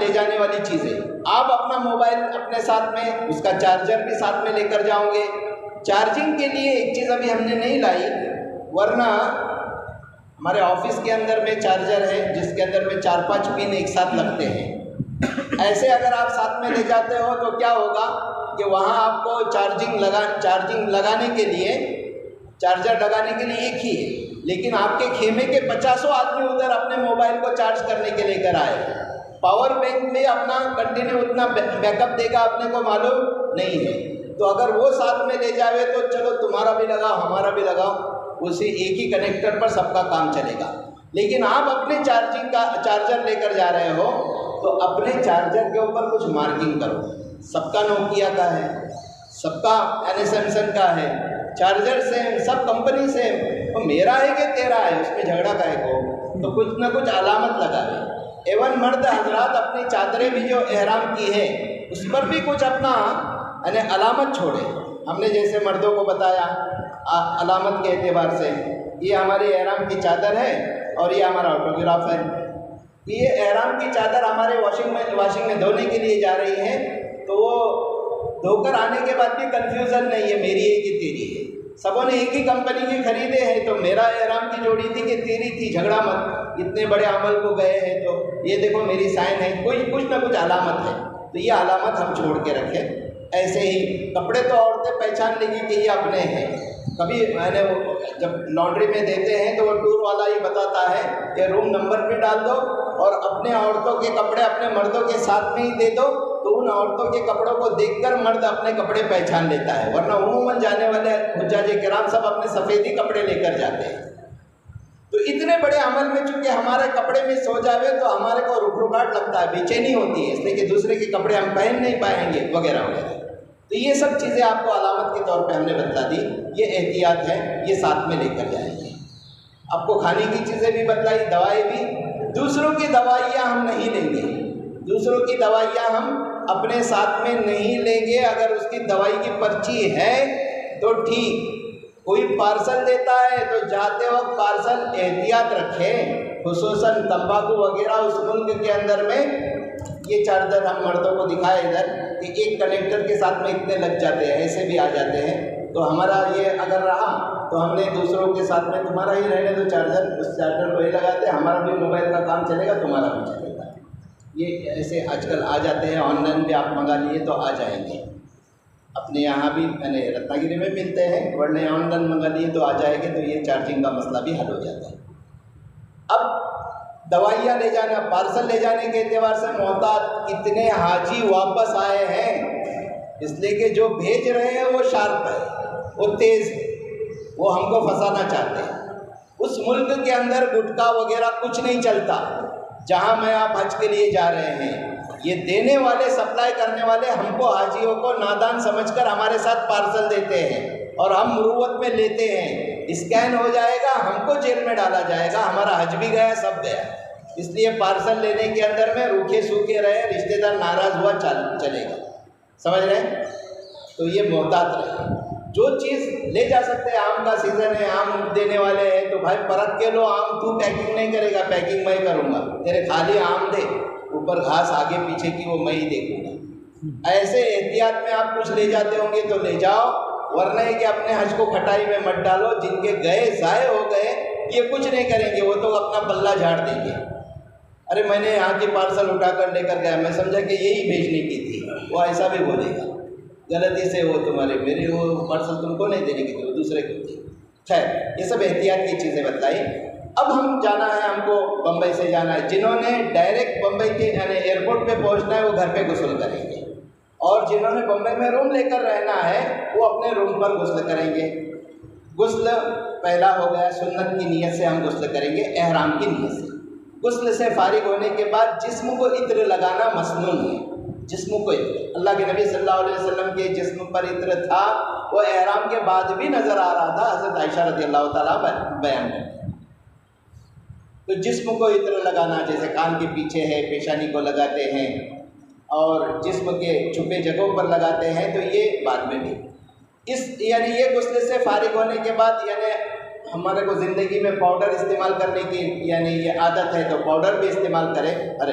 لے جانے والی چیزیں، آپ اپنا موبائل اپنے ساتھ میں، اس کا چارجر بھی ساتھ میں لے کر جاؤ گے۔ چارجنگ کے لیے ایک چیز ابھی ہم نے نہیں لائی، ورنہ ہمارے آفس کے اندر میں چارجر ہے جس کے اندر میں 4-5 پن ایک ساتھ لگتے ہیں۔ ایسے اگر آپ ساتھ میں لے جاتے ہو تو کیا ہوگا کہ وہاں آپ کو چارجنگ لگانے کے لیے، چارجر لگانے کے لیے ایک ہی ہے، لیکن آپ کے خیمے کے 50 آدمی ادھر اپنے موبائل کو چارج کرنے کے لے کر آئے۔ پاور بینک میں اپنا کنٹینیو اتنا بیک اپ دے گا اپنے کو معلوم نہیں ہے، تو اگر وہ ساتھ میں لے جاوے تو چلو تمہارا بھی لگاؤ ہمارا بھی لگاؤ، اسی ایک ہی کنیکٹر پر سب کا کام چلے گا۔ لیکن آپ اپنے چارجر لے کر جا رہے ہو تو اپنے چارجر کے اوپر کچھ مارکنگ کرو، سب کا نوکیا کا ہے، سب کا سیمسنگ کا ہے، چارجر سیم، سب کمپنی سیم، تو میرا ہے کہ تیرا ہے، اس میں جھگڑا کا ہے کو، تو کچھ نہ کچھ علامت لگا دے۔ ایون مرد حضرات اپنی چادریں بھی جو احرام کی ہے اس پر بھی کچھ اپنا علامت چھوڑے۔ ہم نے جیسے مردوں کو بتایا علامت کے اعتبار سے، یہ ہماری احرام کی چادر ہے اور یہ ہمارا آٹوگراف ہے۔ یہ احرام کی چادر ہمارے واشنگ میں دھونے کے لیے جا رہی ہے، تو وہ دھو کر آنے کے بعد بھی کنفیوژن نہیں ہے میری ہے کہ تیری ہے، سبوں نے ایک ہی کمپنی کے خریدے ہیں، تو میرا احرام کی جوڑی تھی کہ تیری تھی، جھگڑا مت، اتنے بڑے عمل کو گئے ہیں تو یہ دیکھو میری سائن ہے، کچھ نہ کچھ علامت ہے، تو یہ علامت ہم چھوڑ کے رکھیں۔ ایسے ہی کپڑے تو عورتیں پہچان لیں گی کہ یہ اپنے ہیں۔ کبھی میں نے جب لانڈری میں دیتے ہیں تو وہ ٹور والا ہی بتاتا ہے کہ روم نمبر بھی ڈال دو اور اپنے عورتوں کے کپڑے اپنے مردوں کے ساتھ میں ہی دے دو، تو ان عورتوں کے کپڑوں کو دیکھ کر مرد اپنے کپڑے پہچان لیتا ہے، ورنہ عموماً جانے والے حجاج کرام سب اپنے سفید ہی کپڑے لے کر جاتے ہیں۔ تو اتنے بڑے عمل میں چونکہ ہمارے کپڑے میں سو جاوے تو ہمارے کو رکاوٹ لگتا ہے، بے چینی ہوتی ہے، اس لیے کہ دوسرے کے کپڑے ہم پہن نہیں پائیں گے وغیرہ وغیرہ۔ تو یہ سب چیزیں آپ کو علامت کے طور پہ ہم نے بتلا دی، یہ احتیاط ہے، یہ ساتھ میں لے کر جائیں گے۔ آپ کو کھانے کی چیزیں بھی بتلائی، دوائی بھی۔ دوسروں کی دوائیاں ہم نہیں لیں گے، دوسروں کی دوائیاں ہم اپنے ساتھ میں نہیں لیں گے۔ اگر اس کی دوائی کی پرچی ہے تو ٹھیک، کوئی پارسل دیتا ہے تو جاتے وقت پارسل احتیاط رکھیں، خصوصاً تمباکو وغیرہ اس ملک کے اندر میں۔ یہ چارجر ہم مردوں کو دکھائے ادھر کہ ایک کنیکٹر کے ساتھ میں اتنے لگ جاتے ہیں، ایسے بھی آ جاتے ہیں، تو ہمارا یہ اگر رہا تو ہم نے دوسروں کے ساتھ میں تمہارا ہی رہنے دو چارجر، اس چارجر کو ہی لگاتے ہیں، ہمارا بھی موبائل کا کام چلے گا تمہارا بھی چلے گا۔ یہ ایسے آج کل آ جاتے ہیں، آن لائن بھی آپ منگا لیے تو آ جائیں گے، اپنے یہاں بھی رتنا گیری میں ملتے ہیں، ورنہ آن لائن منگا لیے تو آ جائے گے، تو یہ چارجنگ کا مسئلہ بھی حل ہو جاتا ہے۔ اب دوائیاں لے جانا، پارسل لے جانے کے اعتبار سے محتاط، کتنے حاجی واپس آئے ہیں، اس لیے کہ جو بھیج رہے ہیں وہ شارپ ہے، وہ تیز ہے، وہ ہم کو پھنسانا چاہتے ہیں۔ اس ملک کے اندر گٹکا وغیرہ کچھ نہیں چلتا جہاں میں آپ حج کے لیے جا رہے ہیں۔ یہ دینے والے، سپلائی کرنے والے ہم کو حاجیوں کو نادان سمجھ کر ہمارے ساتھ پارسل دیتے ہیں اور ہم مروت میں لیتے ہیں، اسکین ہو جائے گا، ہم کو جیل میں ڈالا جائے گا، ہمارا حج بھی گیا، سب گیا۔ اس لیے پارسل لینے کے اندر میں روکھے سوکھے رہے، رشتہ دار ناراض ہوا چلے گا، سمجھ رہے ہیں؟ تو یہ محتاط رہے۔ جو چیز لے جا سکتے ہیں، آم کا سیزن ہے، آم دینے والے ہیں تو بھائی پرکھ کے لو آم، تو پیکنگ نہیں کرے گا، پیکنگ میں کروں گا، تیرے خالی آم دے، اوپر گھاس آگے پیچھے کی وہ میں ہی دیکھوں گا۔ ایسے احتیاط میں آپ کچھ لے جاتے ہوں گے تو لے جاؤ، ورنہ ہے کہ اپنے حج کو کھٹائی میں مت ڈالو۔ جن کے گئے ضائع ہو گئے یہ کچھ نہیں کریں گے، وہ تو اپنا پلہ جھاڑ دیں گے، ارے میں نے یہاں کی پارسل اٹھا کر لے کر گیا، میں سمجھا کہ یہی بھیجنے کی تھی، وہ ایسا بھی بولے گا غلطی سے، وہ تمہارے میری وہ پارسل تم کو نہیں دینے کی تھی، وہ دوسرے کو تھی۔ خیر، یہ سب احتیاط کی چیزیں بتائی۔ اب ہم جانا ہے، ہم کو بمبئی سے جانا ہے، جنہوں نے ڈائریکٹ بمبئی کے ایئرپورٹ پہ پہنچنا ہے وہ گھر پہ غسل کریں گے، اور جنہوں نے بمبئی میں روم لے کر رہنا ہے وہ اپنے روم پر غسل کریں گے۔ غسل پہلا ہو گیا، سنت کی نیت سے ہم غسل کریں گے، احرام کی نیت سے۔ غسل سے فارغ ہونے کے بعد جسم کو عطر لگانا مسنون ہے، جسم کو اللہ کے نبی صلی اللہ علیہ وسلم کے جسم پر عطر تھا، وہ احرام کے بعد بھی نظر آ رہا تھا، حضرت عائشہ رضی اللہ تعالیٰ بیان کرتے ہیں۔ تو جسم کو عطر لگانا، جیسے کان کے پیچھے ہے، پیشانی کو لگاتے ہیں اور جسم کے چھپے جگہوں پر لگاتے ہیں، تو یہ بعد میں بھی یعنی یہ غسل سے فارغ ہونے کے بعد، یعنی ہمارے کو زندگی میں پاؤڈر استعمال کرنے کی یعنی یہ عادت ہے تو پاؤڈر بھی استعمال کریں۔ ارے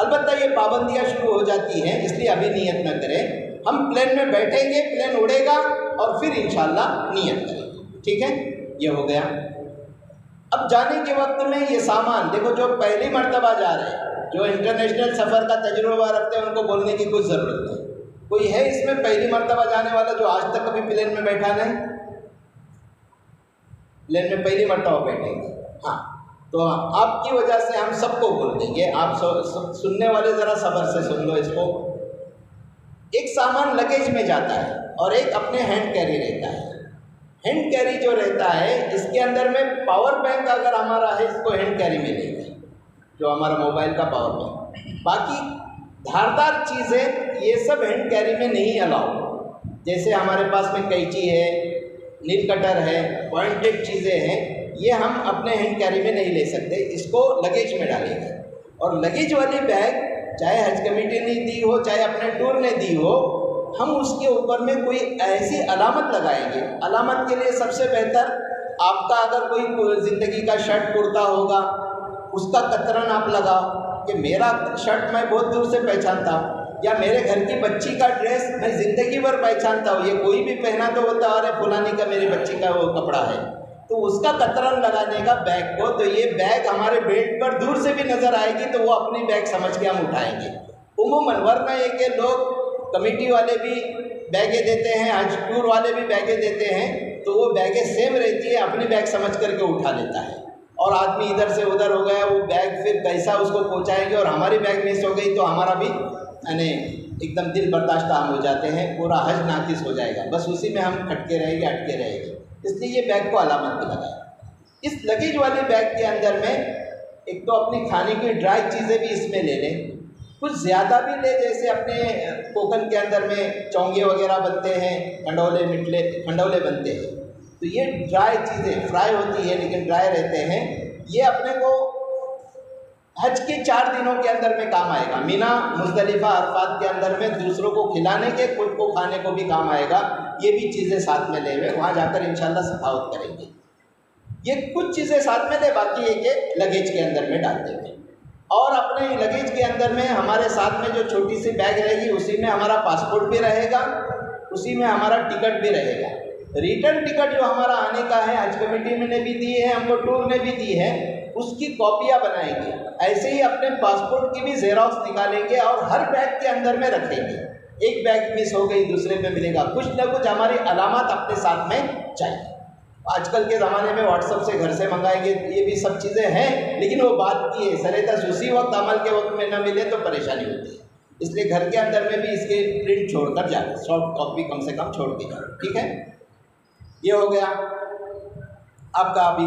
البتہ یہ پابندیاں شروع ہو جاتی ہیں، اس لیے ابھی نیت نہ کریں، ہم پلین میں بیٹھیں گے، پلین اڑے گا اور پھر انشاءاللہ نیت کریں گے، ٹھیک ہے؟ یہ ہو گیا۔ اب جانے کے وقت میں یہ سامان دیکھو، جو پہلی مرتبہ جا رہے ہیں، جو انٹرنیشنل سفر کا تجربہ رکھتے ہیں، ان کو بولنے کی کوئی ضرورت نہیں۔ کوئی ہے اس میں پہلی مرتبہ جانے والا جو آج تک کبھی پلین میں بیٹھا نہیں؟ پلین میں پہلی مرتبہ بیٹھیں گے، ہاں، تو آپ کی وجہ سے ہم سب کو بول دیں گے، آپ سننے والے ذرا صبر سے سن لو اس کو۔ ایک سامان لگیج میں جاتا ہے اور ایک اپنے ہینڈ کیری رہتا ہے۔ ہینڈ کیری جو رہتا ہے، اس کے اندر میں پاور بینک اگر ہمارا ہے، اس کو ہینڈ کیری میں لیں گے، جو ہمارا موبائل کا پاور بینک۔ باقی دھاردار چیزیں یہ سب ہینڈ کیری میں نہیں الاؤ، جیسے ہمارے پاس میں قینچی ہے، نیل کٹر ہے، پوائنٹڈ چیزیں ہیں، یہ ہم اپنے ہینڈ کیری میں نہیں لے سکتے، اس کو لگیج میں ڈالیں گے۔ اور لگیج والی بیگ چاہے حج کمیٹی نے دی ہو، چاہے اپنے ٹور نے دی ہو، ہم اس کے اوپر میں کوئی ایسی علامت لگائیں گے۔ علامت کے لیے سب سے بہتر، آپ کا اگر کوئی زندگی کا شرٹ کرتا ہوگا، اس کا قطرن آپ لگاؤ کہ میرا شرٹ میں بہت دور سے پہچانتا ہوں، یا میرے گھر کی بچی کا ڈریس میں زندگی بھر پہچانتا ہوں، یہ کوئی بھی پہنا تو ہوتا ارے فلانی کا میری بچی کا وہ کپڑا ہے، تو اس کا قطرن لگانے کا بیگ کو، تو یہ بیگ ہمارے بیلٹ پر دور سے بھی نظر آئے گی تو وہ اپنی بیگ سمجھ کے ہم اٹھائیں گے۔ عموماً ورنہ یہ کہ لوگ کمیٹی والے بھی بیگیں دیتے ہیں، حج ٹور والے بھی بیگیں دیتے ہیں، تو وہ بیگیں سیم رہتی ہے، اپنی بیگ سمجھ کر کے اٹھا لیتا ہے، اور آدمی ادھر سے ادھر ہو گیا، وہ بیگ پھر کیسا اس کو پہنچائیں گے، اور ہماری بیگ مس ہو گئی تو ہمارا بھی یعنی ایک دم دل برداشت عام ہو جاتے ہیں، پورا حج ناقص ہو جائے گا، بس اسی میں ہم کھٹکے رہیں گے، اٹکے رہیں گے۔ اس لیے یہ بیگ کو علامت بھی لگائے۔ اس لگیج والی بیگ کے اندر میں ایک تو اپنی کھانے کی ڈرائی چیزیں بھی اس میں لے لیں، کچھ زیادہ بھی لے، جیسے اپنے کوکن کے اندر میں چونگے وغیرہ بنتے ہیں، کھنڈولے بنتے ہیں، تو یہ ڈرائی چیزیں فرائی ہوتی ہے لیکن ڈرائی رہتے ہیں، یہ اپنے کو حج کے 4 دنوں کے اندر میں کام آئے گا۔ مینا، مزدلفہ، عرفات کے اندر میں دوسروں کو کھلانے کے، خود کو کھانے کو بھی کام آئے گا۔ یہ بھی چیزیں ساتھ میں لے ہوئے وہاں جا کر انشاءاللہ سخاوت کریں گے۔ یہ کچھ چیزیں ساتھ میں لے، باقی یہ کہ لگیج کے اندر میں ڈالتے ہیں، اور اپنے لگیج کے اندر میں ہمارے ساتھ میں جو چھوٹی سی بیگ رہے گی، اسی میں ہمارا پاسپورٹ بھی رہے گا، اسی میں ہمارا ٹکٹ بھی رہے گا۔ ریٹرن ٹکٹ جو ہمارا آنے کا ہے، حج کمیٹی میں نے بھی دی ہے، ہم کو ٹور نے بھی دی ہے، اس کی کاپیاں بنائیں گے۔ ایسے ہی اپنے پاسپورٹ کی بھی زیراکس نکالیں گے اور ہر بیگ کے اندر میں رکھیں گے۔ ایک بیگ مس ہو گئی، دوسرے میں ملے گا، کچھ نہ کچھ ہماری علامات اپنے ساتھ میں چاہیے۔ آج کل کے زمانے میں واٹس ایپ سے گھر سے منگائیں گے، یہ بھی سب چیزیں ہیں، لیکن وہ بات کی ہے سریتس اسی وقت عمل کے وقت میں نہ ملے تو پریشانی ہوتی ہے، اس لیے گھر کے اندر میں بھی اس کے پرنٹ چھوڑ کر جائیں، سافٹ کاپی کم سے کم چھوڑ کے جائیں، ٹھیک ہے؟ یہ ہو گیا آپ کا۔ ابھی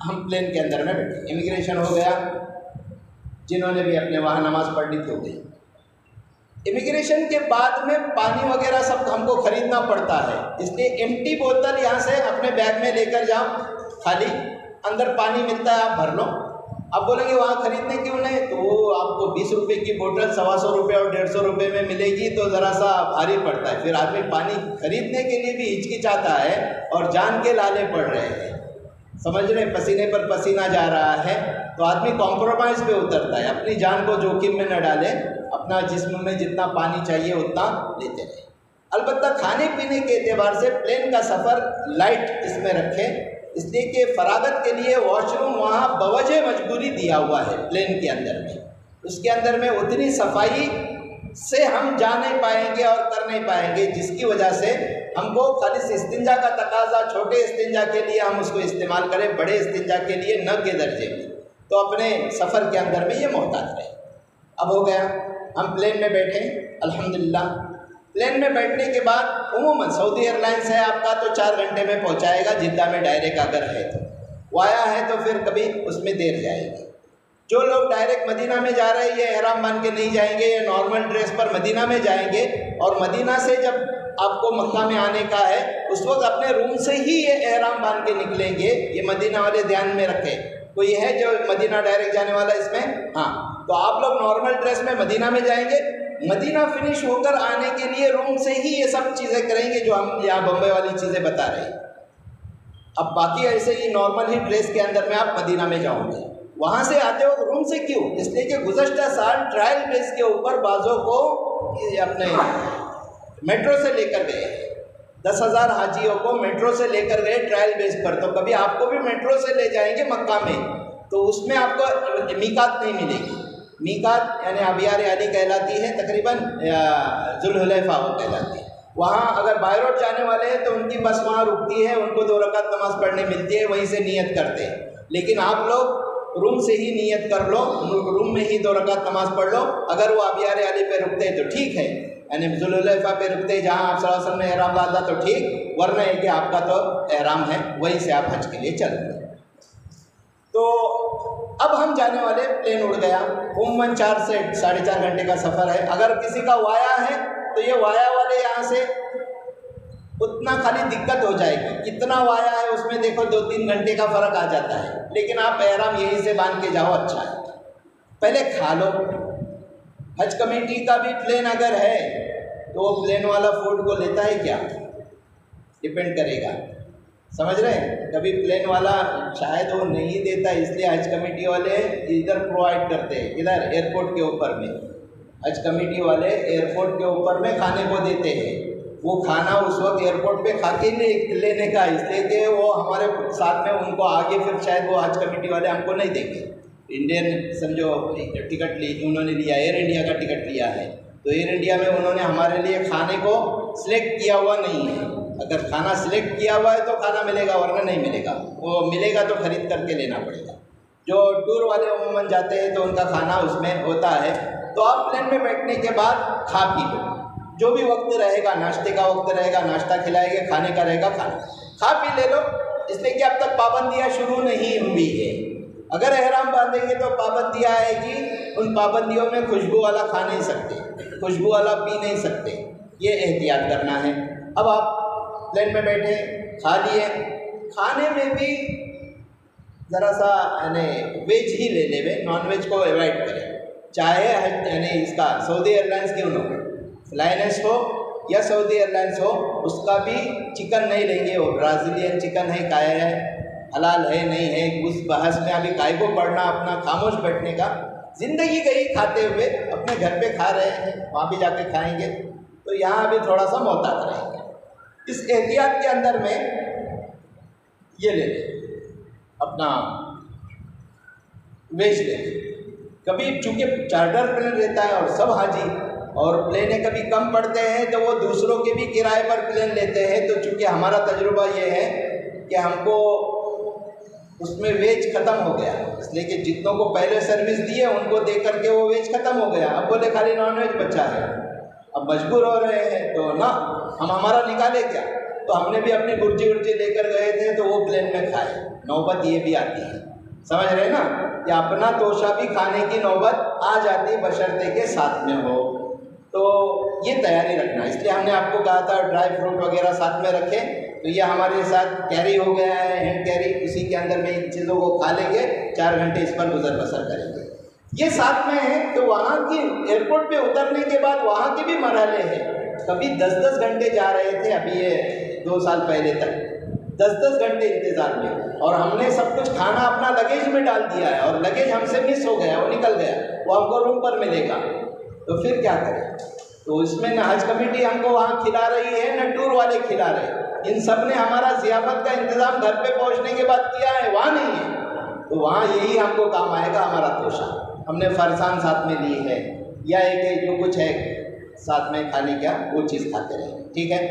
ہم پلین کے اندر میں بیٹھے، امیگریشن ہو گیا، جنہوں نے بھی اپنے وہاں نماز پڑھنی تھی ہو گئی۔ امیگریشن کے بعد میں پانی وغیرہ سب ہم کو خریدنا پڑتا ہے، اس لیے ایمٹی بوتل یہاں سے اپنے بیگ میں لے کر جاؤ، خالی اندر پانی ملتا ہے، آپ بھر لو۔ آپ بولیں گے وہاں خریدنے کیوں نہیں، تو وہ آپ کو 20 روپے کی بوتل 125 روپے اور 150 روپے میں ملے گی تو ذرا سا بھاری پڑتا ہے، پھر آدمی پانی خریدنے کے لیے بھی ہچکچاتا ہے اور جان کے لالے پڑ رہے ہیں، سمجھ رہے، پسینے پر پسینہ جا رہا ہے، تو آدمی کمپرومائز پہ اترتا ہے، اپنی جان کو جوخم میں نہ ڈالے، اپنا جسم میں جتنا پانی چاہیے اتنا لیتے رہے۔ البتہ کھانے پینے کے اعتبار سے پلین کا سفر لائٹ اس میں رکھیں، اس لیے کہ فراغت کے لیے واش روم وہاں بوجہ مجبوری دیا ہوا ہے پلین کے اندر میں، اس کے اندر میں اتنی صفائی سے ہم جا نہیں پائیں گے اور کر نہیں پائیں گے، جس کی وجہ سے ہم کو خالص استنجا کا تقاضا، چھوٹے استنجا کے لیے ہم اس کو استعمال کریں، بڑے استنجا کے لیے نہ کے درجے میں، تو اپنے سفر کے اندر میں یہ محتاط رہے۔ اب ہو گیا، ہم پلین میں بیٹھے الحمدللہ۔ پلین میں بیٹھنے کے بعد عموماً سعودی ایئر لائنس ہے آپ کا تو 4 گھنٹے میں پہنچائے گا، جدہ میں ڈائریکٹ اگر ہے تو، وایا ہے تو پھر کبھی اس میں دیر جائے گی۔ جو لوگ ڈائریکٹ مدینہ میں جا رہے ہیں یہ احرام باندھ کے نہیں جائیں گے، یہ نارمل ڈریس پر مدینہ میں جائیں گے، اور مدینہ سے جب آپ کو مکہ میں آنے کا ہے اس وقت اپنے روم سے ہی یہ احرام باندھ کے نکلیں گے۔ یہ مدینہ والے دھیان میں رکھیں، کوئی ہے جو مدینہ ڈائریکٹ جانے والا اس میں؟ ہاں، تو آپ لوگ نارمل ڈریس میں مدینہ میں جائیں گے، مدینہ فنش ہو کر آنے کے لیے روم سے ہی یہ سب چیزیں کریں گے جو ہم یہاں بمبئی والی چیزیں بتا رہے ہیں۔ اب باقی ایسے ہی نارمل ہی ڈریس کے اندر میں آپ مدینہ میں جاؤ گے، وہاں سے آتے ہو روم سے کیوں؟ اس لیے کہ گزشتہ سال ٹرائل بیس کے اوپر بعضوں کو اپنے میٹرو سے لے کر گئے، 10,000 حاجیوں کو میٹرو سے لے کر گئے ٹرائل بیس پر. تو کبھی آپ کو بھی میٹرو سے لے جائیں گے مکہ میں تو اس میں آپ کو میقات نہیں ملے گی. میقات یعنی ابیار علی کہلاتی ہے، تقریباً ذوالحلیفہ وہ کہلاتی ہے. وہاں اگر بائی روڈ جانے والے ہیں تو ان کی بس وہاں رکتی ہے، ان کو 2 رکعت نماز پڑھنے ملتی ہے، وہیں سے نیت کرتے ہیں. لیکن آپ لوگ روم سے ہی نیت کر لو، روم میں ہی 2 رکعت نماز پڑھ لو. اگر وہ ابیار علی پہ رکتے ہیں تو ٹھیک ہے، یعنی ذوالحلیفہ پہ رکتے جہاں آپ صلی اللہ علیہ وسلم نے احرام باندھا تو ٹھیک، ورنہ ہے کہ آپ کا تو احرام ہے وہیں سے آپ حج کے لیے چل رہے. تو اب ہم جانے والے، پلین اڑ گیا. عموماً 4 سے 4.5 گھنٹے کا سفر ہے. اگر کسی کا وایا ہے تو یہ وایا والے یہاں سے اتنا خالی دقت ہو جائے گی. کتنا وایا ہے اس میں دیکھو 2-3 گھنٹے کا فرق آ جاتا ہے. لیکن آپ احرام یہیں سے باندھ کے جاؤ، اچھا ہے. پہلے کھا لو. حج کمیٹی کا بھی پلین اگر ہے تو وہ پلین والا فوڈ کو لیتا ہے کیا؟ ڈپینڈ کرے گا. سمجھ رہے ہیں؟ کبھی پلین والا شاید وہ نہیں دیتا، اس لیے حج کمیٹی والے ادھر پرووائڈ کرتے ہیں، ادھر ایئرپورٹ کے اوپر میں. حج کمیٹی والے ایئرپورٹ کے اوپر میں کھانے کو دیتے ہیں. وہ کھانا اس وقت ایئرپورٹ پہ کھا کے لینے کا، اس لیے کہ وہ ہمارے ساتھ میں ان کو آگے پھر شاید وہ حج کمیٹی والے ہم کو نہیں دیں گے. انڈین سمجھو ٹکٹ لی انہوں نے لیا، ایئر انڈیا کا ٹکٹ لیا ہے تو ایئر انڈیا میں انہوں نے ہمارے لیے کھانے کو سلیکٹ کیا ہوا نہیں ہے. اگر کھانا سلیکٹ کیا ہوا ہے تو کھانا ملے گا، ورنہ نہیں ملے گا. وہ ملے گا تو خرید کر کے لینا پڑے گا. جو ٹور والے عموماً جاتے ہیں تو ان کا کھانا اس میں ہوتا ہے. تو آپ پلین میں بیٹھنے کے بعد کھا پی لو، جو بھی وقت رہے گا، ناشتے کا وقت رہے گا ناشتہ کھلائے گا، کھانے کا رہے گا کھانا، کھا پی لے لو. اس لیے کہ اب تک پابندیاں شروع نہیں ہوئی ہے. اگر احرام باندھیں گے تو پابندیاں آئے گی، ان پابندیوں میں خوشبو والا کھا نہیں سکتے، خوشبو والا پی نہیں سکتے. یہ احتیاط کرنا ہے. اب آپ پلین میں بیٹھے، کھا لیے. کھانے میں بھی ذرا سا یعنی ویج ہی لے لے، نان ویج کو اوائڈ کریں. چاہے یعنی اس کا سعودی ایئر لائنس کیوں نہ ہو، فلائنس ہو یا سعودی ایئر لائنس ہو، اس کا بھی چکن نہیں لیں گے. وہ برازیلین چکن ہے، کایا ہے، حلال ہے نہیں ہے، اس بحث میں ابھی کائے کو پڑھنا، اپنا خاموش بیٹھنے کا. زندگی گئی کھاتے ہوئے، اپنے گھر پہ کھا رہے ہیں، وہاں بھی جا کے کھائیں گے. تو یہاں ابھی تھوڑا سا محتاط رہیں گے. اس احتیاط کے اندر میں یہ لے لیں، اپنا ویج لے لیں. کبھی چونکہ چارٹر پلین رہتا ہے اور سب حاجی اور پلینے کبھی کم پڑتے ہیں تو وہ دوسروں کے بھی کرائے پر پلین لیتے ہیں. تو چونکہ ہمارا تجربہ یہ ہے کہ ہم کو اس میں ویج ختم ہو گیا، اس لیے کہ جتنوں کو پہلے سروس دی ہے ان کو دے کر کے وہ ویج ختم ہو گیا. اب بولے خالی نان ویج بچا ہے، اب مجبور ہو رہے ہیں تو نہ ہم ہمارا نکالے کیا. تو ہم نے بھی اپنی برجی ورجی لے کر گئے تھے تو وہ پلین میں کھائے. نوبت یہ بھی آتی ہے، سمجھ رہے نا، کہ اپنا توشہ بھی کھانے کی نوبت آ جاتی بشرطے کے ساتھ میں ہو. تو یہ تیاری رکھنا. اس لیے ہم نے آپ کو کہا تھا ڈرائی فروٹ وغیرہ ساتھ میں رکھیں. تو یہ ہمارے ساتھ کیری ہو گیا ہے، ہینڈ کیری. اسی کے اندر میں ان چیزوں کو کھا لیں گے، 4 گھنٹے اس پر گزر بسر کریں گے. یہ ساتھ میں ہے. تو وہاں کی ایئرپورٹ پہ اترنے کے بعد وہاں کے بھی مرحلے ہیں. کبھی 10-10 گھنٹے جا رہے تھے، ابھی یہ 2 سال پہلے تک 10-10 گھنٹے انتظار میں، اور ہم نے سب کچھ کھانا اپنا لگیج میں ڈال دیا ہے اور لگیج ہم سے مس ہو گیا، وہ نکل گیا، وہ ہم کو روم پر ملے گا. تو پھر کیا کریں؟ تو اس میں نہ حج کمیٹی ہم کو وہاں کھلا رہی ہے، نہ ٹور والے کھلا رہے. ان سب نے ہمارا ضیافت کا انتظام گھر پہ پہنچنے کے بعد کیا ہے، وہاں نہیں ہے. تو وہاں یہی ہم کو کام آئے گا، ہمارا توشہ. ہم نے فرسان ساتھ میں لی ہے، یا ایک جو کچھ ہے ساتھ میں کھانے کا وہ چیز کھاتے رہیں. ٹھیک ہے.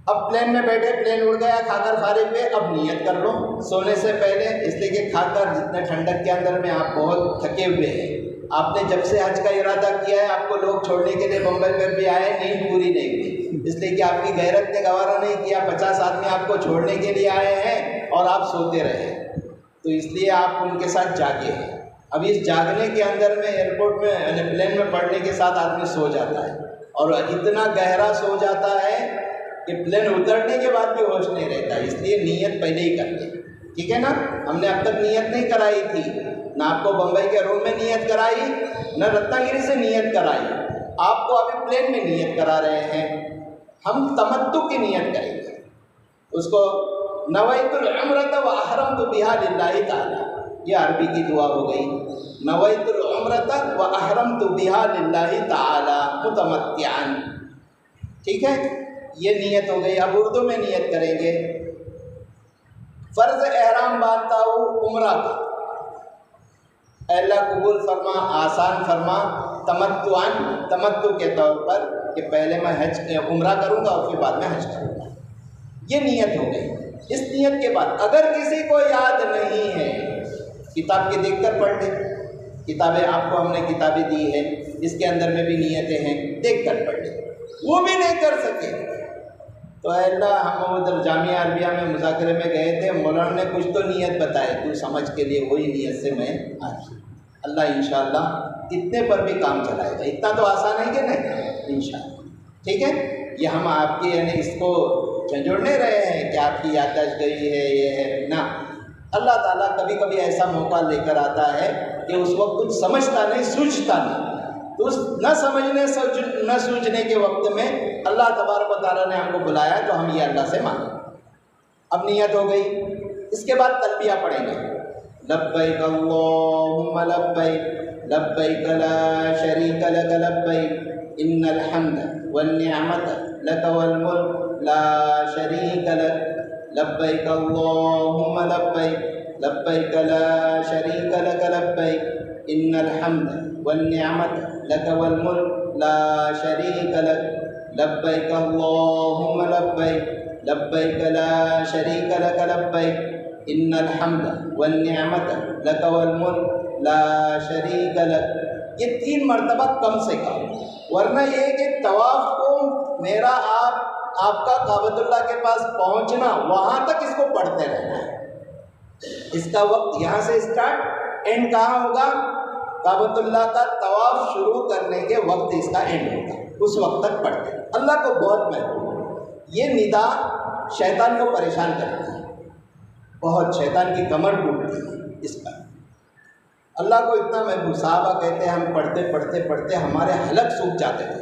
اب پلین میں بیٹھے، پلین اڑ گیا، کھا کر فارغ ہوئے. اب نیت کر لو سونے سے پہلے، اس لیے کہ کھا کر جتنے ٹھنڈک کے اندر میں آپ بہت تھکے ہوئے ہیں. آپ نے جب سے حج کا ارادہ کیا ہے، آپ کو لوگ چھوڑنے کے لیے بمبئی پر بھی آئے، نیند پوری نہیں ہوئی، اس لیے کہ آپ کی غیرت نے گوارا نہیں کیا. 50 آدمی آپ کو چھوڑنے کے لیے آئے ہیں اور آپ سوتے رہے، تو اس لیے آپ ان کے ساتھ جاگے ہیں. اب اس جاگنے کے اندر میں ایئرپورٹ میں یعنی پلین میں پڑنے کے ساتھ آدمی سو جاتا ہے، اور اتنا گہرا سو جاتا ہے کہ پلین اترنے کے بعد بھی ہوش نہیں رہتا. اس لیے نیت پہلے ہی کرتے. ٹھیک ہے نا. ہم نے اب تک نیت نہیں کرائی تھی، نہ آپ کو بمبئی کے روم میں نیت کرائی، نہ رتنا گیری سے نیت کرائی. آپ کو ابھی پلین میں نیت کرا رہے ہیں. ہم تمتع کی نیت کریں گے. اس کو نویت العمرۃ واحرمت بہا للہ تعالی، یہ عربی کی دعا ہو گئی. نویت العمرۃ و احرمت بہا للہ تعالی متمتعا. ٹھیک ہے، یہ نیت ہو گئی. اب اردو میں نیت کریں گے. فرض احرام باندھتا ہوں عمرہ کا، اے اللہ قبول فرما، آسان فرما، تمتع کے طور پر کہ پہلے میں عمرہ کروں گا اور پھر بعد میں حج کروں گا. یہ نیت ہو گئی. اس نیت کے بعد اگر کسی کو یاد نہیں ہے، کتاب کے دیکھ کر پڑھ لے. کتابیں آپ کو ہم نے کتابیں دی ہیں، اس کے اندر میں بھی نیتیں ہیں، دیکھ کر پڑھ لے. وہ بھی نہیں کر سکے تو اے اللہ ہم ادھر جامعہ عربیہ میں مذاکرے میں گئے تھے، مولانا نے کچھ تو نیت بتائے، تو سمجھ کے لیے وہی نیت سے میں آج اللہ انشاءاللہ اتنے پر بھی کام چلائے گا. اتنا تو آسان ہے کہ نہیں؟ انشاءاللہ. ٹھیک ہے، یہ ہم آپ کی یعنی اس کو جھنجھوڑ نہیں رہے ہیں کہ آپ کی یادداشت گئی ہے، یہ ہے نا. اللہ تعالیٰ کبھی کبھی ایسا موقع لے کر آتا ہے کہ اس وقت کچھ سمجھتا نہیں، سوچتا نہیں، تو اس نہ سمجھنے نہ سوچنے کے وقت میں اللہ تبارک و تعالیٰ نے ہم کو بلایا تو ہم یہ اللہ سے مانگیں. اب نیت ہو گئی. اس کے بعد تلبیہ پڑھیں گے. لبیک اللہم لبیک لبیک لا شریک لک لبیک ان الحمد والنعمت لک والملک لا شریک لک لبیک اللہم لبیک لبیک لا شریک لک لبیک ان الحمد والنعمت لک والملک لا شریک لک لبیک اللہم لبیک لبیک لا شریک لک لبیک ان الحمد والنعمت لک والملک لا شریک لک. یہ 3 مرتبہ کم سے کم، ورنہ یہ کہ طواف کو میرا آپ کا کعبۃ اللہ کے پاس پہنچنا وہاں تک اس کو پڑھتے رہنا ہے. اس کا وقت یہاں سے اسٹارٹ، اینڈ کہاں ہوگا؟ کعبۃ اللہ کا طواف شروع کرنے کے وقت اس کا اینڈ ہوگا. اس وقت تک پڑھتے ہیں. اللہ کو بہت محبوب. یہ ندا شیطان کو پریشان کرتی ہے بہت، شیطان کی کمر ٹوٹتی ہے اس پر. اللہ کو اتنا محبوب. صحابہ کہتے ہیں ہم پڑھتے پڑھتے پڑھتے ہمارے حلق سوکھ جاتے تھے،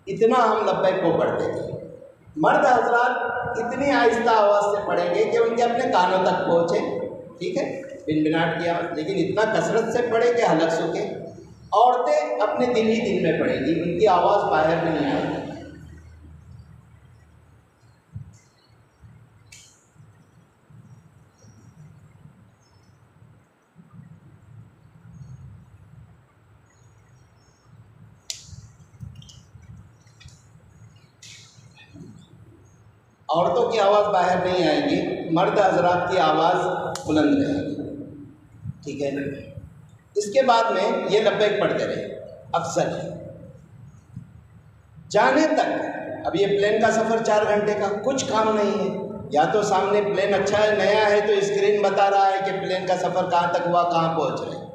اتنا ہم لبیک کو پڑھتے تھے. مرد حضرات اتنی آہستہ آواز سے پڑھیں گے کہ ان کے اپنے کانوں تک پہنچے. ٹھیک ہے، بنبناٹ کیا، لیکن اتنا کثرت سے پڑھے کہ حلق سوکھے. عورتیں اپنے دل ہی دل میں پڑھیں گی، ان کی آواز باہر نہیں آئے گی. عورتوں کی آواز باہر نہیں آئے گی، مرد حضرات کی آواز بلند رہے گی. ٹھیک ہے، اس کے بعد میں یہ لبیک پڑھتے رہے. افضل ہے جانے تک. اب یہ پلین کا سفر 4 گھنٹے کا کچھ کام نہیں ہے. یا تو سامنے پلین اچھا ہے، نیا ہے تو اسکرین بتا رہا ہے کہ پلین کا سفر کہاں تک ہوا، کہاں پہنچ رہے،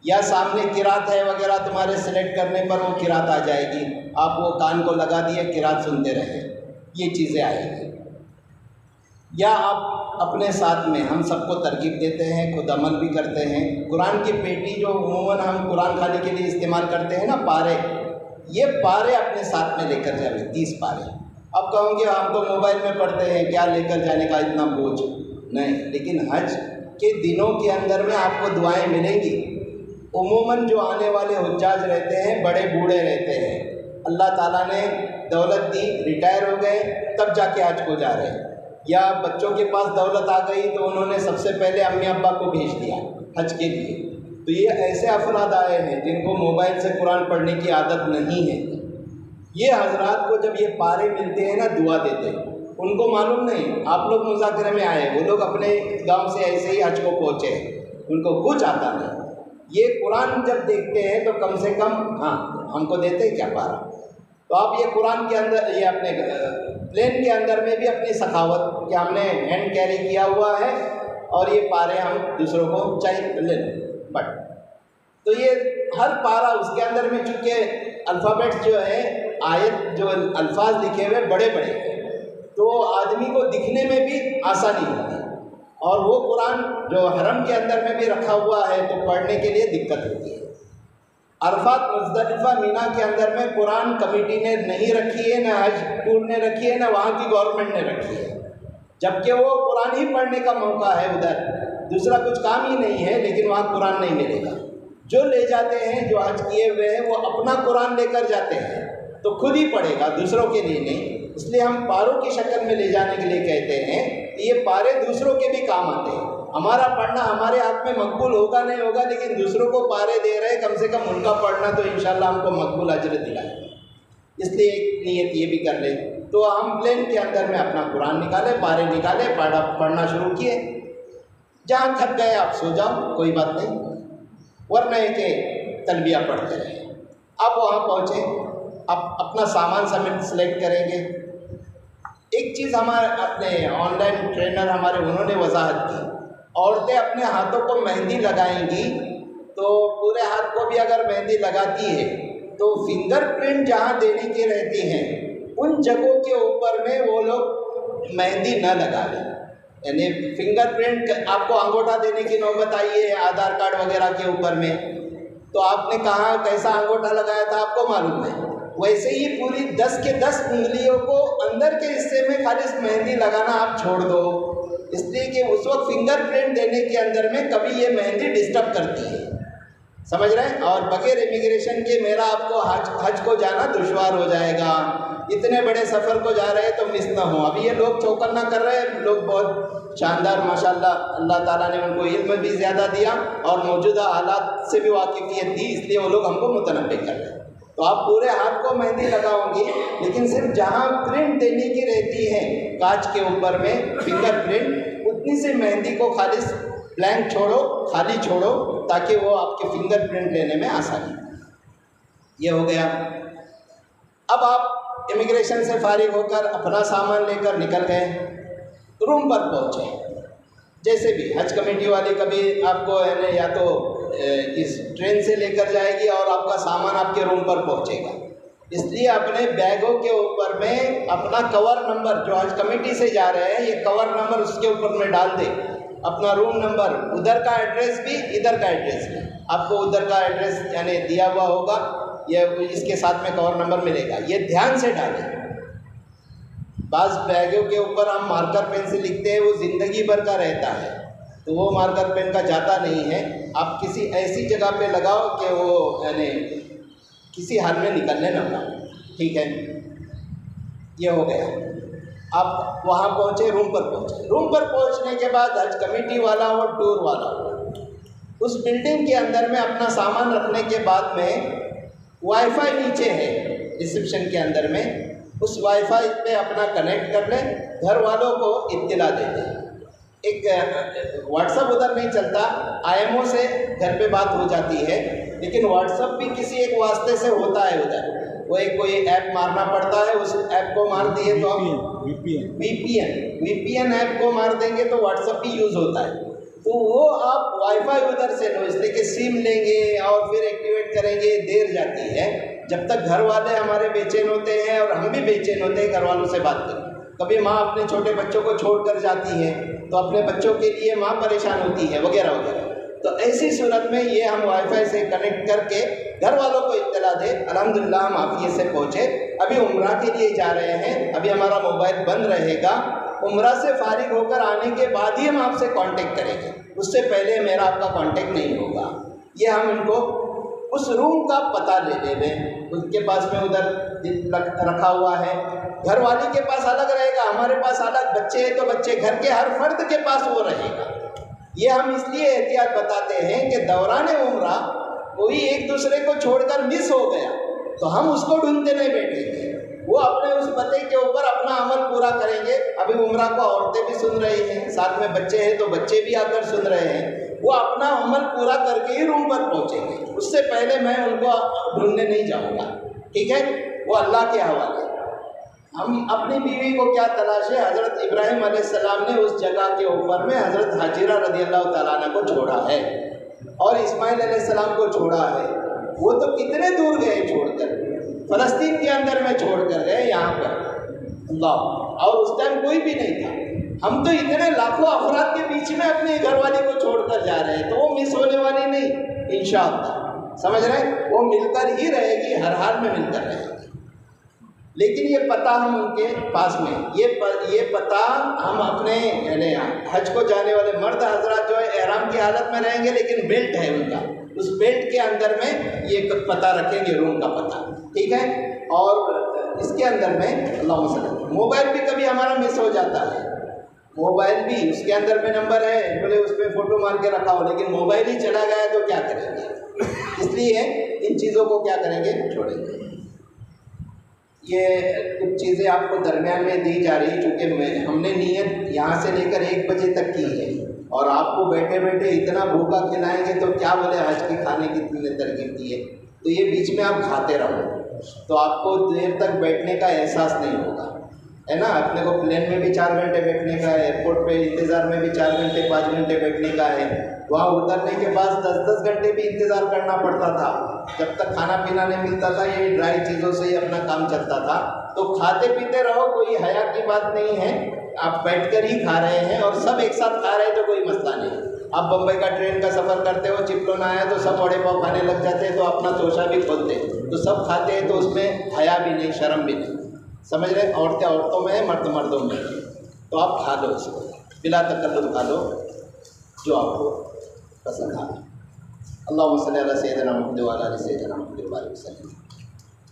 یا سامنے قرات ہے وغیرہ، تمہارے سلیکٹ کرنے پر وہ قرات آ جائے گی، آپ وہ کان کو لگا دیے قرات سنتے رہے. یہ چیزیں آئیں گی. یا آپ اپنے ساتھ میں، ہم سب کو ترغیب دیتے ہیں، خود عمل بھی کرتے ہیں. قرآن کی پیٹی جو عموماً ہم قرآن خانے کے لیے استعمال کرتے ہیں نا، پارے، یہ پارے اپنے ساتھ میں لے کر جائیں. 30 پارے. اب کہوں گے ہم تو موبائل میں پڑھتے ہیں، کیا لے کر جانے کا اتنا بوجھ نہیں. لیکن حج کے دنوں کے اندر میں آپ کو دعائیں ملیں گی. عموماً جو آنے والے حجاج رہتے ہیں بڑے بوڑھے رہتے ہیں، اللہ تعالیٰ نے دولت دی، ریٹائر ہو گئے تب جا کے حج کو جا رہے ہیں. یا بچوں کے پاس دولت آ گئی تو انہوں نے سب سے پہلے امی ابا کو بھیج دیا حج کے لیے. تو یہ ایسے افراد آئے ہیں جن کو موبائل سے قرآن پڑھنے کی عادت نہیں ہے. یہ حضرات کو جب یہ پارے ملتے ہیں نا، دعا دیتے ہیں. ان کو معلوم نہیں آپ لوگ مذاکرے میں آئے، وہ لوگ اپنے گاؤں سے ایسے ہی حج کو پہنچے، ان کو کچھ آتا نہیں. یہ قرآن جب دیکھتے ہیں تو کم سے کم ہاں ہم کو دیتے کیا پارا. تو آپ یہ قرآن کے اندر، یہ اپنے پلین کے اندر میں بھی اپنی سخاوت کہ ہم نے ہینڈ کیری کیا ہوا ہے اور یہ پارے ہم دوسروں کو چاہیے لے لیں. بٹ تو یہ ہر پارا اس کے اندر میں چونکہ الفابیٹس جو ہے، آیت جو الفاظ لکھے ہوئے بڑے بڑے ہیں، تو آدمی کو دکھنے میں بھی آسانی ہوتی ہے. اور وہ قرآن جو حرم کے اندر میں بھی رکھا ہوا ہے تو پڑھنے کے لیے دقت ہوتی ہے. عرفات، مزدلفہ، مینا کے اندر میں قرآن کمیٹی نے نہیں رکھی ہے، نہ حج ٹور نے رکھی ہے، نہ وہاں کی گورنمنٹ نے رکھی ہے. جبکہ وہ قرآن ہی پڑھنے کا موقع ہے ادھر. دوسرا کچھ کام ہی نہیں ہے، لیکن وہاں قرآن نہیں ملے گا۔ جو لے جاتے ہیں، جو حج کیے ہوئے ہیں، وہ اپنا قرآن لے کر جاتے ہیں تو خود ہی پڑھے گا، دوسروں کے لیے نہیں۔ اس لیے ہم پاروں کی شکل میں لے جانے کے لیے کہتے ہیں کہ یہ پارے دوسروں کے بھی کام آتے ہیں۔ ہمارا پڑھنا ہمارے ہاتھ میں مقبول ہوگا نہیں ہوگا، لیکن دوسروں کو پارے دے رہے، کم سے کم ان کا پڑھنا تو انشاءاللہ ہم کو مقبول اجر دلائے۔ اس لیے ایک نیت یہ بھی کر لیں۔ تو ہم پلین کے اندر میں اپنا قرآن نکالے، پارے نکالے، پڑھنا شروع کیے۔ جہاں تھک گئے آپ سو جاؤ، کوئی بات نہیں، ورنہ ہے کہ تلبیہ پڑھتے رہے۔ آپ وہاں پہنچے، آپ اپنا سامان سلیکٹ کریں گے۔ ایک چیز ہمارے اپنے آن لائن ٹرینر ہمارے انہوں نے وضاحت کی، عورتیں اپنے ہاتھوں کو مہندی لگائیں گی تو پورے ہاتھ کو بھی اگر مہندی لگاتی ہے تو فنگر پرنٹ جہاں دینے کی رہتی ہیں ان جگہوں کے اوپر میں وہ لوگ مہندی نہ لگا لیں۔ یعنی فنگر پرنٹ آپ کو انگوٹھا دینے کی نوبت آئی ہے آدھار کارڈ وغیرہ کے اوپر میں، تو آپ نے کہاں کیسا انگوٹھا لگایا تھا آپ کو معلوم ہے، ویسے ہی پوری 10 کے 10 انگلیوں کو اندر کے حصے میں خالص مہندی لگانا آپ چھوڑ دو، اس لیے کہ اس وقت فنگر پرنٹ دینے کے اندر میں کبھی یہ مہندی ڈسٹرب کرتی ہے، سمجھ رہے ہیں؟ اور بغیر امیگریشن کے میرا آپ کو حج کو جانا دشوار ہو جائے گا۔ اتنے بڑے سفر کو جا رہے تو مس نہ ہوں۔ ابھی یہ لوگ چوکن نہ کر رہے ہیں، لوگ بہت شاندار ماشاءاللہ، اللہ تعالیٰ نے ان کو علم بھی زیادہ دیا اور موجودہ حالات سے بھی واقفیت دی، اس لیے وہ لوگ ہم کو متنبع کر رہے ہیں۔ تو آپ پورے ہاتھ کو مہندی لگاؤ گی، لیکن صرف جہاں پرنٹ دینے کی رہتی ہے کانچ کے اوپر میں فنگر پرنٹ، اتنی سی مہندی کو خالص بلینک چھوڑو، خالی چھوڑو، تاکہ وہ آپ کے فنگر پرنٹ لینے میں آسانی۔ یہ ہو گیا۔ اب آپ امیگریشن سے فارغ ہو کر اپنا سامان لے کر نکل گئے، روم پر پہنچے۔ جیسے بھی حج کمیٹی والے کبھی آپ کو یا تو اس ٹرین سے لے کر جائے گی اور آپ کا سامان آپ کے روم پر پہنچے گا، اس لیے اپنے بیگوں کے اوپر میں اپنا کور نمبر، جو حج کمیٹی سے جا رہے ہیں یہ کور نمبر اس کے اوپر میں ڈال دے، اپنا روم نمبر، ادھر کا ایڈریس بھی ادھر کا ایڈریس بھی، آپ کو ادھر کا ایڈریس یعنی دیا ہوا ہوگا، یہ اس کے ساتھ میں کور نمبر ملے گا، یہ دھیان سے ڈالیں۔ بعض بیگوں کے اوپر ہم مارکر پین سے لکھتے ہیں، وہ زندگی بھر کا رہتا ہے، تو وہ مارکر پین کا جاتا نہیں ہے۔ آپ کسی ایسی جگہ پہ لگاؤ کہ وہ یعنی کسی حال میں نکلنے نہ پائے، ٹھیک ہے؟ یہ ہو گیا۔ آپ وہاں پہنچے، روم پر پہنچے۔ روم پر پہنچنے کے بعد حج کمیٹی والا اور ٹور والا اس بلڈنگ کے اندر میں اپنا سامان رکھنے کے بعد میں وائی فائی نیچے ہے ریسیپشن کے اندر میں، اس وائی فائی پہ اپنا کنیکٹ کر لیں، گھر والوں کو اطلاع دے دیں۔ ایک واٹس اپ ادھر نہیں چلتا، آئی ایم او سے گھر پہ بات ہو جاتی ہے، لیکن واٹس اپ بھی کسی ایک واسطے سے ہوتا ہے ادھر، وہ ایک کوئی ایپ مارنا پڑتا ہے، اس ایپ کو مار دیے تو ہم وی پی این ایپ کو مار دیں گے تو واٹس اپ بھی یوز ہوتا ہے، تو وہ آپ وائی فائی ادھر سے لو، اس لیے کہ سم لیں گے اور پھر ایکٹیویٹ کریں گے، دیر جاتی ہے۔ جب تک گھر والے ہمارے بے چین ہوتے ہیں اور ہم بھی بے چین ہوتے ہیں گھر والوں سے بات کریں، کبھی ماں اپنے چھوٹے بچوں کو چھوڑ کر جاتی ہے تو اپنے بچوں کے لیے ماں پریشان ہوتی ہے وغیرہ وغیرہ، تو ایسی صورت میں یہ ہم وائی فائی سے کنیکٹ کر کے گھر والوں کو اطلاع دیں۔ الحمدللہ ہم عافیت سے پہنچے، ابھی عمرہ کے لیے جا رہے ہیں، ابھی ہمارا موبائل بند رہے گا، عمرہ سے فارغ ہو کر آنے کے بعد ہی ہم آپ سے کانٹیکٹ کریں گے، اس سے پہلے میرا آپ کا کانٹیکٹ نہیں ہوگا۔ یہ ہم ان کو اس روم کا پتہ لے لیں، ان کے پاس میں ادھر رکھا ہوا ہے، گھر والی کے پاس الگ رہے گا، ہمارے پاس الگ، بچے ہیں تو بچے، گھر کے ہر فرد کے پاس وہ رہے گا۔ یہ ہم اس لیے احتیاط بتاتے ہیں کہ دوران عمرہ کوئی ایک دوسرے کو چھوڑ کر مس ہو گیا تو ہم اس کو ڈھونڈتے نہیں بیٹھیں گے، وہ اپنے اس پتے کے اوپر اپنا عمل پورا کریں گے۔ ابھی عمرہ کو عورتیں بھی سن رہی ہیں، ساتھ میں بچے ہیں تو بچے بھی آ کر سن رہے ہیں، وہ اپنا عمل پورا کر کے ہی روم پر پہنچیں گے، اس سے پہلے میں ان کو ڈھونڈنے نہیں جاؤں گا، ٹھیک ہے؟ وہ اللہ کے حوالے۔ ہم اپنی بیوی کو کیا تلاش ہے؟ حضرت ابراہیم علیہ السلام نے اس جگہ کے اوپر میں حضرت حاجرہ رضی اللہ تعالیٰ عنہ کو چھوڑا ہے اور اسماعیل علیہ السلام کو چھوڑا ہے، وہ تو کتنے دور گئے چھوڑ کر، فلسطین کے اندر میں چھوڑ کر گئے یہاں پر اللہ، اور اس ٹائم کوئی بھی نہیں تھا۔ ہم تو اتنے لاکھوں افراد کے بیچ میں اپنے گھر والی کو چھوڑ کر جا رہے ہیں، تو وہ مس ہونے والی نہیں انشاءاللہ، سمجھ رہے ہیں؟ وہ مل کر ہی رہے گی، ہر حال میں مل کر رہے گی۔ لیکن یہ پتہ ہم ان کے پاس میں یہ پتہ ہم اپنے یعنی حج کو جانے والے مرد حضرات جو ہے احرام کی حالت میں رہیں گے، لیکن بیلٹ ہے ان کا، اس بیلٹ کے اندر میں یہ پتہ رکھیں گے، روم کا پتہ، ٹھیک ہے۔ اور اس کے اندر میں اللہم صلی اللہ، موبائل بھی کبھی ہمارا مس ہو جاتا ہے، موبائل بھی اس کے اندر میں نمبر ہے، بولے اس پہ فوٹو مار کے رکھا ہو، لیکن موبائل ہی چلا گیا تو کیا کریں گے؟ اس لیے ان چیزوں کو کیا کریں گے؟ چھوڑیں گے۔ یہ کچھ چیزیں آپ کو درمیان میں دی جا رہی، چونکہ ہم نے نیت یہاں سے لے کر 1 بجے تک کی ہے، اور آپ کو بیٹھے بیٹھے اتنا بھوکا کھلائیں گے تو کیا بولے حج کے کھانے کی تم نے ترغیب دی ہے، تو یہ بیچ میں آپ کھاتے رہو تو آپ کو دیر تک بیٹھنے کا احساس نہیں ہوگا، ہے نا۔ اپنے کو پلین میں بھی 4 گھنٹے بیٹھنے کا ہے، ایئرپورٹ پہ انتظار میں بھی 4 گھنٹے 5 گھنٹے بیٹھنے کا ہے، وہاں اترنے کے بعد 10 گھنٹے بھی انتظار کرنا پڑتا تھا، جب تک کھانا پینا نہیں ملتا تھا، یہ ڈرائی چیزوں سے ہی اپنا کام چلتا تھا۔ تو کھاتے پیتے رہو، کوئی حیا کی بات نہیں ہے، آپ بیٹھ کر ہی کھا رہے ہیں، اور سب ایک ساتھ کھا رہے ہیں تو کوئی مسئلہ نہیں۔ آپ بمبئی کا ٹرین کا سفر کرتے ہو، چپلون آیا تو سب وڑے پاؤ کھانے لگ جاتے ہیں، تو اپنا توشہ بھی کھولتے تو سب کھاتے ہیں، تو اس میں حیا بھی نہیں، شرم بھی نہیں، سمجھ رہے ہیں؟ عورتیں عورتوں میں ہیں، مرد مردوں میں ہیں، تو آپ کھا لو، اس کو بلا تکلف کھا لو جو آپ کو پسند آئے۔ اللہم صلی علی سیدنا محمد و علی آل سیدنا محمد و بارک وسلم۔